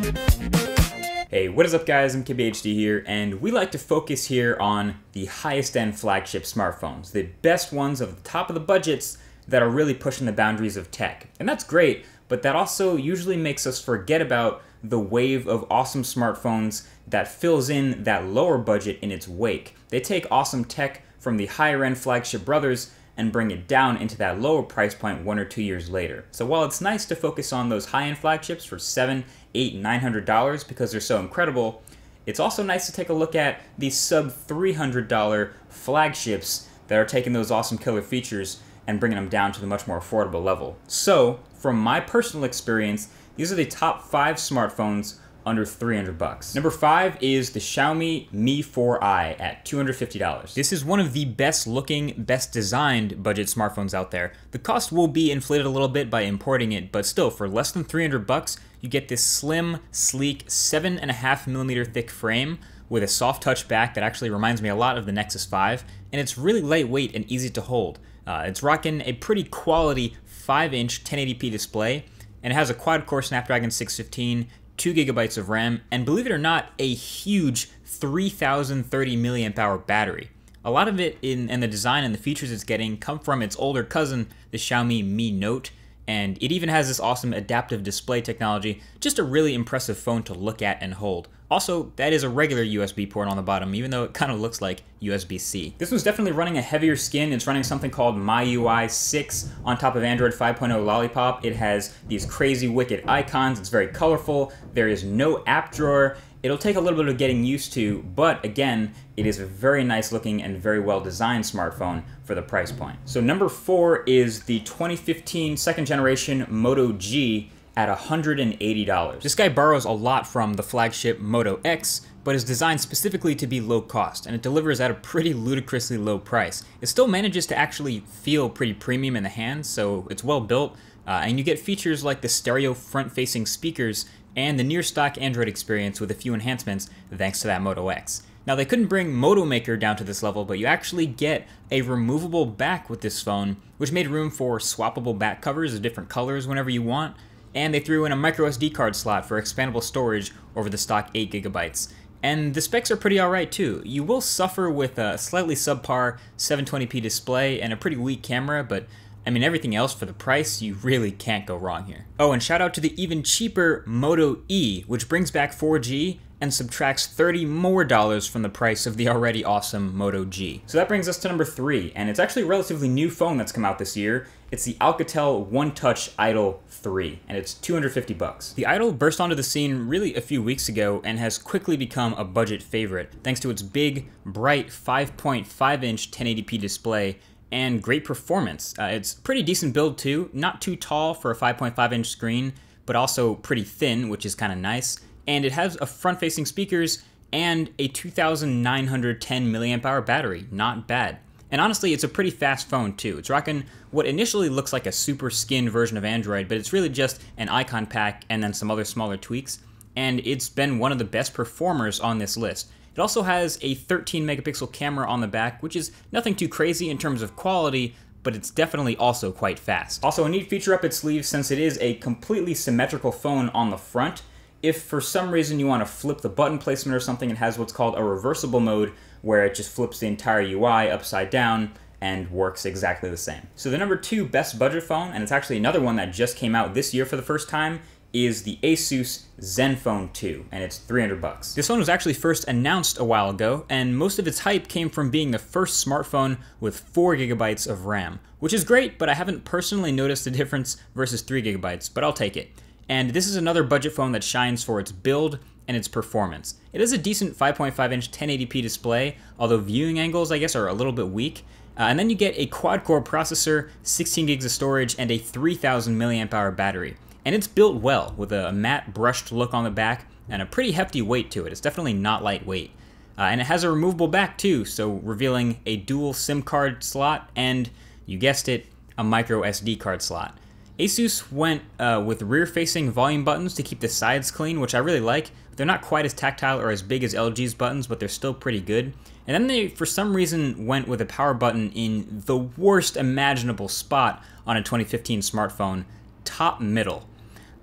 Hey, what is up guys, I'm KBHD here, and we like to focus here on the highest end flagship smartphones, the best ones of the top of the budgets that are really pushing the boundaries of tech. And that's great, but that also usually makes us forget about the wave of awesome smartphones that fills in that lower budget in its wake. They take awesome tech from the higher end flagship brothers and bring it down into that lower price point 1 or 2 years later. So while it's nice to focus on those high-end flagships for $700, $800, $900 because they're so incredible, it's also nice to take a look at these sub $300 flagships that are taking those awesome killer features and bringing them down to the much more affordable level. So from my personal experience, these are the top 5 smartphones under $300. Number 5 is the Xiaomi Mi 4i at $250. This is one of the best looking, best designed budget smartphones out there. The cost will be inflated a little bit by importing it, but still, for less than $300, you get this slim, sleek, 7.5mm thick frame with a soft touch back that actually reminds me a lot of the Nexus 5, and it's really lightweight and easy to hold. It's rocking a pretty quality 5-inch 1080p display, and it has a quad-core Snapdragon 615, 2 GB of RAM, and believe it or not, a huge 3030 mAh battery. A lot of it in the design and the features it's getting come from its older cousin, the Xiaomi Mi Note, and it even has this awesome adaptive display technology, just a really impressive phone to look at and hold. Also, that is a regular USB port on the bottom, even though it kind of looks like USB-C. This one's definitely running a heavier skin. It's running something called MIUI 6 on top of Android 5.0 Lollipop. It has these crazy wicked icons. It's very colorful. There is no app drawer. It'll take a little bit of getting used to, but again, it is a very nice looking and very well designed smartphone for the price point. So number 4 is the 2015 second generation Moto G at $180. This guy borrows a lot from the flagship Moto X, but is designed specifically to be low cost, and it delivers at a pretty ludicrously low price. It still manages to actually feel pretty premium in the hand, so it's well built, and you get features like the stereo front-facing speakers and the near-stock Android experience with a few enhancements thanks to that Moto X. Now, they couldn't bring Moto Maker down to this level, but you actually get a removable back with this phone, which made room for swappable back covers of different colors whenever you want, and they threw in a microSD card slot for expandable storage over the stock 8 GB. And the specs are pretty alright too. You will suffer with a slightly subpar 720p display and a pretty weak camera, but I mean, everything else for the price, you really can't go wrong here. Oh, and shout out to the even cheaper Moto E, which brings back 4G and subtracts $30 more from the price of the already awesome Moto G. So that brings us to number 3, and it's actually a relatively new phone that's come out this year. It's the Alcatel One Touch Idol 3, and it's $250. The Idol burst onto the scene really a few weeks ago and has quickly become a budget favorite thanks to its big, bright 5.5-inch 1080p display and great performance. It's pretty decent build too, not too tall for a 5.5-inch screen, but also pretty thin, which is kind of nice. And it has a front-facing speakers and a 2,910 mAh battery, not bad. And honestly, it's a pretty fast phone too. It's rocking what initially looks like a super skin version of Android, but it's really just an icon pack and then some other smaller tweaks. And it's been one of the best performers on this list. It also has a 13 megapixel camera on the back, which is nothing too crazy in terms of quality, but it's definitely also quite fast. Also a neat feature up its sleeve, since it is a completely symmetrical phone on the front. If for some reason you want to flip the button placement or something, it has what's called a reversible mode, where it just flips the entire UI upside down and works exactly the same. So the number 2 best budget phone, and it's actually another one that just came out this year for the first time, is the Asus Zenfone 2, and it's $300. This phone was actually first announced a while ago, and most of its hype came from being the first smartphone with 4 GB of RAM, which is great, but I haven't personally noticed the difference versus 3 GB, but I'll take it. And this is another budget phone that shines for its build and its performance. It has a decent 5.5-inch 1080p display, although viewing angles, I guess, are a little bit weak. And then you get a quad-core processor, 16 gigs of storage, and a 3,000 mAh battery. And it's built well, with a matte brushed look on the back and a pretty hefty weight to it. It's definitely not lightweight. And it has a removable back too, so revealing a dual SIM card slot and, you guessed it, a micro SD card slot. Asus went with rear-facing volume buttons to keep the sides clean, which I really like. They're not quite as tactile or as big as LG's buttons, but they're still pretty good. And then they, for some reason, went with a power button in the worst imaginable spot on a 2015 smartphone, top middle.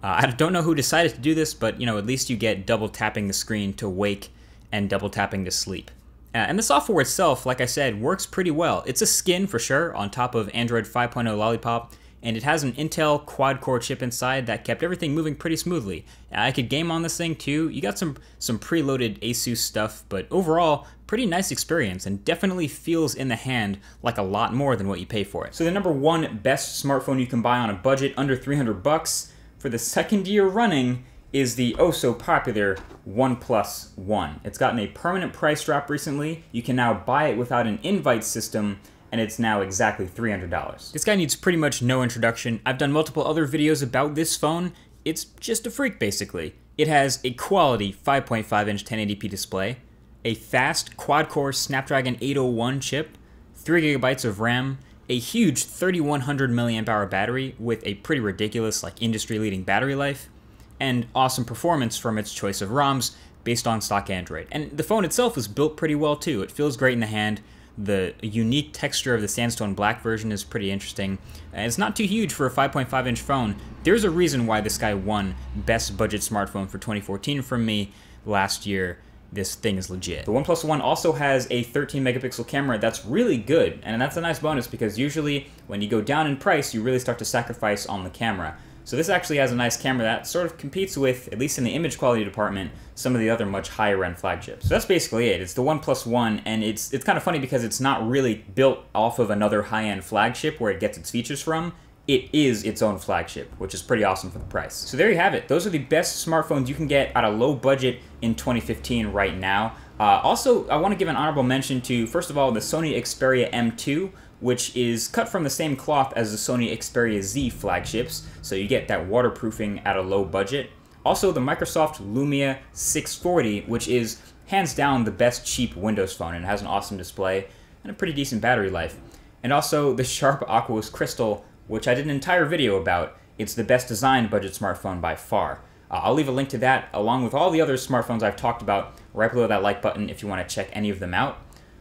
I don't know who decided to do this, but at least you get double tapping the screen to wake and double tapping to sleep. And the software itself, like I said, works pretty well. It's a skin for sure on top of Android 5.0 Lollipop, and it has an Intel quad-core chip inside that kept everything moving pretty smoothly. I could game on this thing too. You got some preloaded ASUS stuff, but overall, pretty nice experience and definitely feels in the hand like a lot more than what you pay for it. So the number one best smartphone you can buy on a budget under 300 bucks for the second year running is the oh-so-popular OnePlus One. It's gotten a permanent price drop recently. You can now buy it without an invite system, and it's now exactly $300. This guy needs pretty much no introduction. I've done multiple other videos about this phone. It's just a freak, basically. It has a quality 5.5-inch 1080p display, a fast quad-core Snapdragon 801 chip, 3 GB of RAM, a huge 3100 mAh battery with a pretty ridiculous, industry-leading battery life, and awesome performance from its choice of ROMs based on stock Android. And the phone itself is built pretty well too. It feels great in the hand. The unique texture of the sandstone black version is pretty interesting. And it's not too huge for a 5.5-inch phone. There's a reason why this guy won Best Budget Smartphone for 2014 from me last year. This thing is legit. The OnePlus One also has a 13-megapixel camera that's really good, and that's a nice bonus because usually when you go down in price, you really start to sacrifice on the camera. So this actually has a nice camera that sort of competes with, at least in the image quality department, some of the other much higher-end flagships. So that's basically it. It's the OnePlus One, and it's kind of funny because it's not really built off of another high-end flagship where it gets its features from. It is its own flagship, which is pretty awesome for the price. So there you have it. Those are the best smartphones you can get at a low budget in 2015 right now. Also, I want to give an honorable mention to, first of all, the Sony Xperia M2, which is cut from the same cloth as the Sony Xperia Z flagships, so you get that waterproofing at a low budget. Also, the Microsoft Lumia 640, which is hands down the best cheap Windows phone, and it has an awesome display and a pretty decent battery life. And also the Sharp Aquos Crystal, which I did an entire video about. It's the best designed budget smartphone by far. I'll leave a link to that, along with all the other smartphones I've talked about, right below that like button if you want to check any of them out.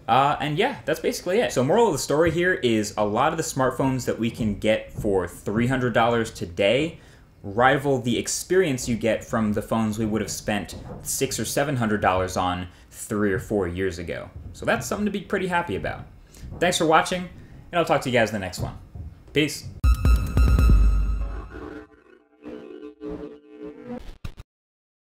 And yeah, that's basically it. So moral of the story here is a lot of the smartphones that we can get for $300 today rival the experience you get from the phones we would have spent $600 or $700 on 3 or 4 years ago. So that's something to be pretty happy about. Thanks for watching, and I'll talk to you guys in the next one. Peace.